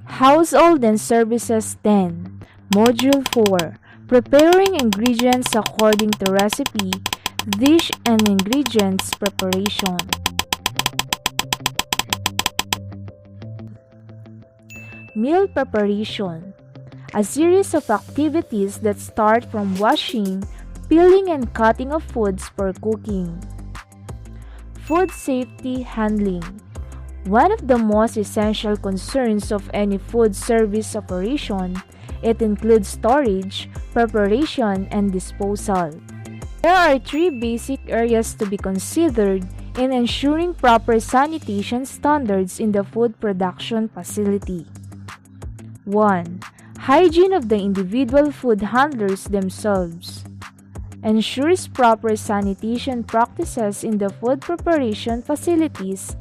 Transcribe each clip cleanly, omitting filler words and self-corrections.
Household and Services 10, Module 4, Preparing Ingredients According to Recipe, Dish and Ingredients Preparation. Meal Preparation, a series of activities that start from washing, peeling and cutting of foods for cooking. Food Safety Handling, one of the most essential concerns of any food service operation. It includes storage, preparation, and disposal. There are 3 basic areas to be considered in ensuring proper sanitation standards in the food production facility. 1. Hygiene of the individual food handlers themselves. Ensures proper sanitation practices in the food preparation facilities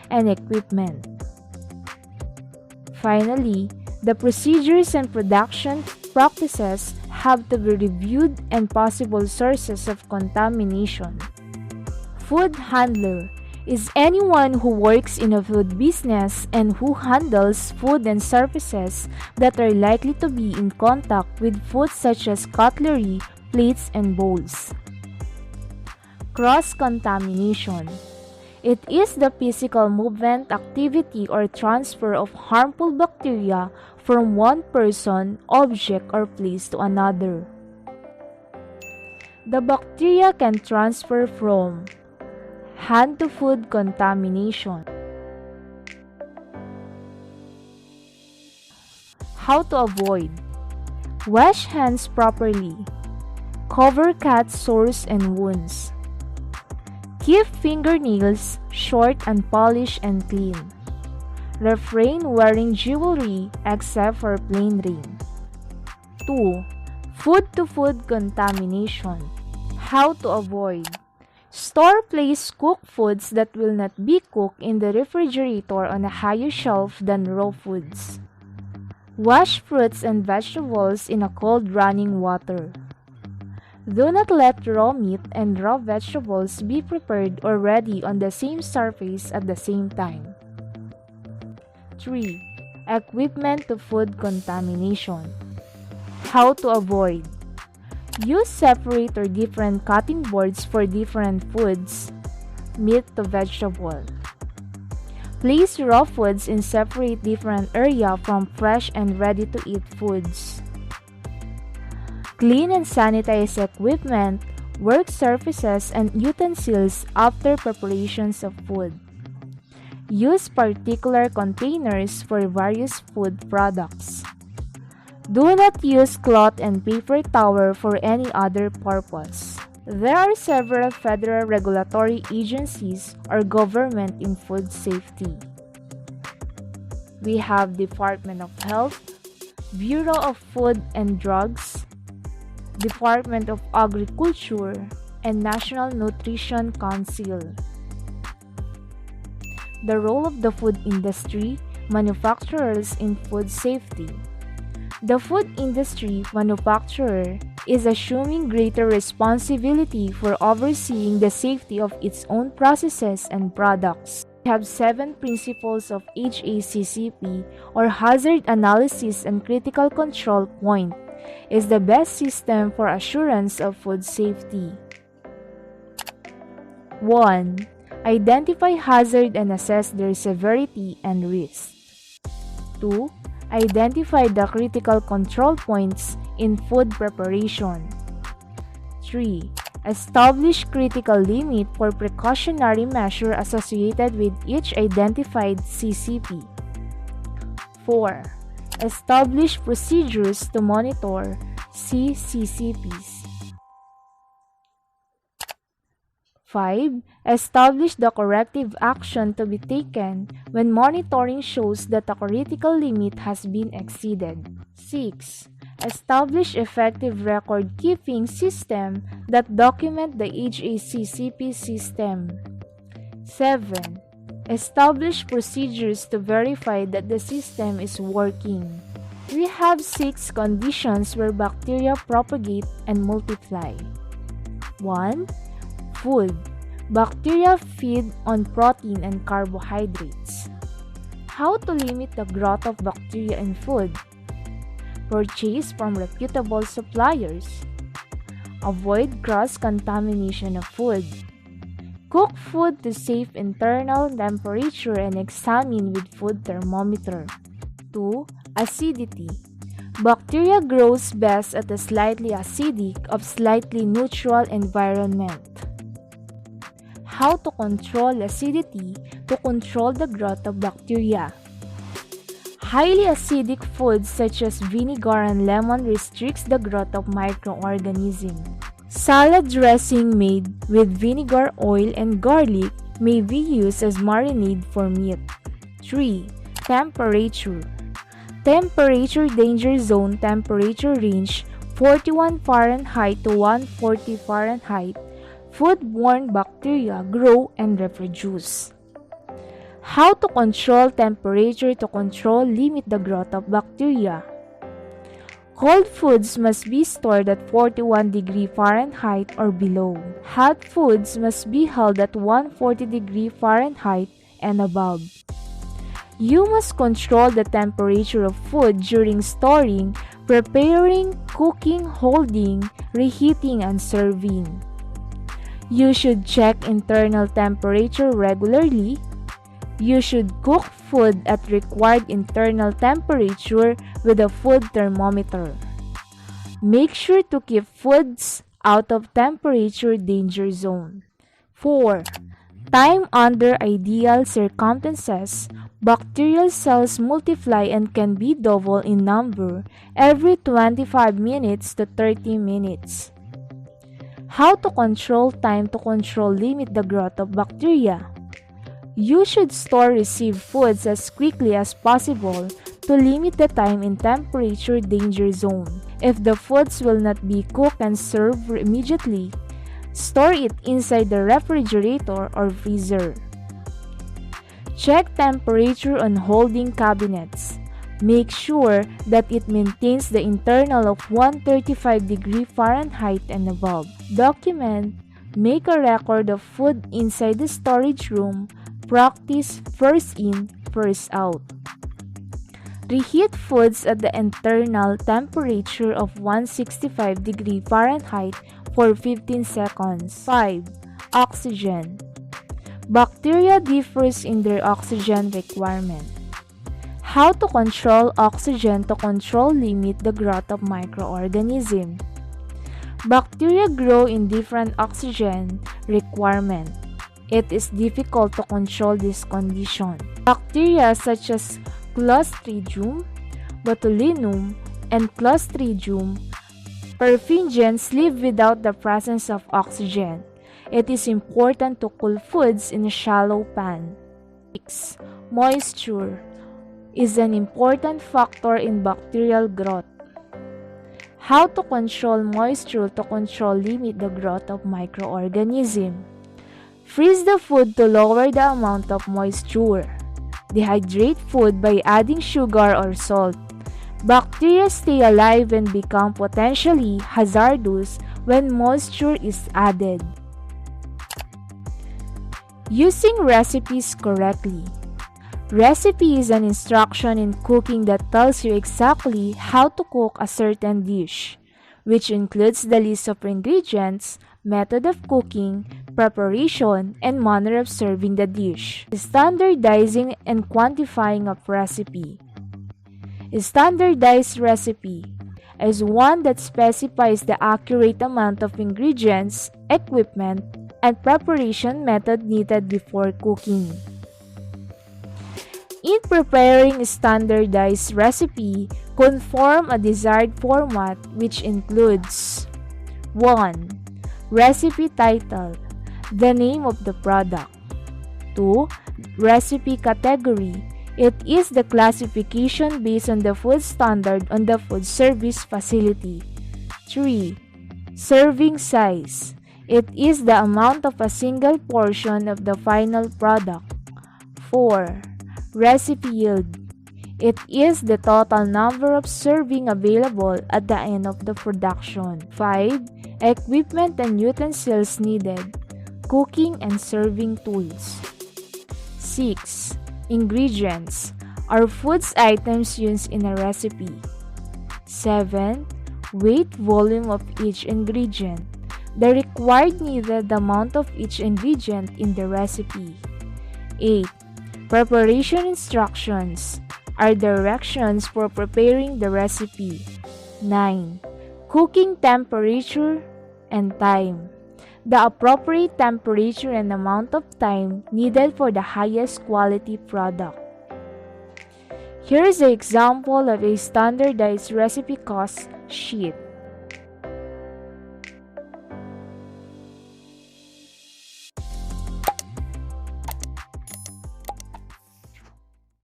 and equipment. Finally, the procedures and production practices have to be reviewed and possible sources of contamination. Food handler is anyone who works in a food business and who handles food and services that are likely to be in contact with food such as cutlery, plates, and bowls. Cross-contamination. It is the physical movement, activity, or transfer of harmful bacteria from one person, object, or place to another. The bacteria can transfer from hand-to-food contamination. How to avoid? Wash hands properly. Cover cut sores and wounds. Keep fingernails short, unpolished, and clean. Refrain wearing jewelry except for plain ring. 2. Food-to-food contamination. How to avoid? Store place cooked foods that will not be cooked in the refrigerator on a higher shelf than raw foods. Wash fruits and vegetables in a cold running water. Do not let raw meat and raw vegetables be prepared or ready on the same surface at the same time. 3. Equipment to food contamination. How to avoid? Use separate or different cutting boards for different foods, meat to vegetable. Place raw foods in separate different area from fresh and ready-to-eat foods. Clean and sanitize equipment, work surfaces, and utensils after preparations of food. Use particular containers for various food products. Do not use cloth and paper towel for any other purpose. There are several federal regulatory agencies or government in food safety. We have Department of Health, Bureau of Food and Drugs, Department of Agriculture, and National Nutrition Council. The role of the food industry, manufacturers in food safety. The food industry manufacturer is assuming greater responsibility for overseeing the safety of its own processes and products. We have 7 principles of HACCP, or Hazard Analysis and Critical Control Point, is the best system for assurance of food safety. 1. Identify hazard and assess their severity and risk. 2. Identify the critical control points in food preparation. 3. Establish critical limit for precautionary measure associated with each identified CCP. 4. Establish procedures to monitor CCPs. 5. Establish the corrective action to be taken when monitoring shows that a critical limit has been exceeded. 6. Establish effective record-keeping system that document the HACCP system. 7. Establish procedures to verify that the system is working. We have 6 conditions where bacteria propagate and multiply. 1. Food. Bacteria feed on protein and carbohydrates. How to limit the growth of bacteria in food? Purchase from reputable suppliers. Avoid cross-contamination of food. Cook food to save internal temperature and examine with food thermometer. 2. Acidity. Bacteria grows best at a slightly acidic of slightly neutral environment. How to control acidity to control the growth of bacteria? Highly acidic foods such as vinegar and lemon restricts the growth of microorganisms. Salad dressing made with vinegar, oil, and garlic may be used as marinade for meat. 3. Temperature. Temperature danger zone temperature range 41 Fahrenheit to 140 Fahrenheit. Foodborne bacteria grow and reproduce. How to control temperature to limit the growth of bacteria? Cold foods must be stored at 41 degrees Fahrenheit or below. Hot foods must be held at 140 degrees Fahrenheit and above. You must control the temperature of food during storing, preparing, cooking, holding, reheating, and serving. You should check internal temperature regularly. You should cook food at required internal temperature with a food thermometer. Make sure to keep foods out of temperature danger zone. 4. Time under ideal circumstances. Bacterial cells multiply and can be double in number every 25 minutes to 30 minutes. How to control time to limit the growth of bacteria? You should store received foods as quickly as possible to limit the time in temperature danger zone. If the foods will not be cooked and served immediately, store it inside the refrigerator or freezer. Check temperature on holding cabinets. Make sure that it maintains the internal of 135 degrees Fahrenheit and above. Document. Make a record of food inside the storage room. Practice first in, first out. Reheat foods at the internal temperature of 165 degrees Fahrenheit for 15 seconds. 5. Oxygen. Bacteria differs in their oxygen requirement. How to control oxygen to limit the growth of microorganisms? Bacteria grow in different oxygen requirement. It is difficult to control this condition. Bacteria such as Clostridium botulinum and Clostridium perfringens live without the presence of oxygen. It is important to cool foods in a shallow pan. 6. Moisture is an important factor in bacterial growth. How to control moisture to limit the growth of microorganisms? Freeze the food to lower the amount of moisture. Dehydrate food by adding sugar or salt. Bacteria stay alive and become potentially hazardous when moisture is added. Using recipes correctly. Recipe is an instruction in cooking that tells you exactly how to cook a certain dish, which includes the list of ingredients, method of cooking, preparation, and manner of serving the dish. Standardizing and quantifying of recipe. A standardized recipe is one that specifies the accurate amount of ingredients, equipment, and preparation method needed before cooking. In preparing a standardized recipe, conform a desired format which includes 1. Recipe title, the name of the product. 2. Recipe category. It is the classification based on the food standard on the food service facility. 3. Serving size. It is the amount of a single portion of the final product. 4. Recipe yield. It is the total number of serving available at the end of the production. 5. Equipment and utensils needed. Cooking and serving tools. 6. Ingredients are foods items used in a recipe. 7. Weight volume of each ingredient. The required needed amount of each ingredient in the recipe. 8. Preparation instructions are directions for preparing the recipe. 9. Cooking temperature and time. The appropriate temperature and amount of time needed for the highest quality product. Here is an example of a standardized recipe cost sheet.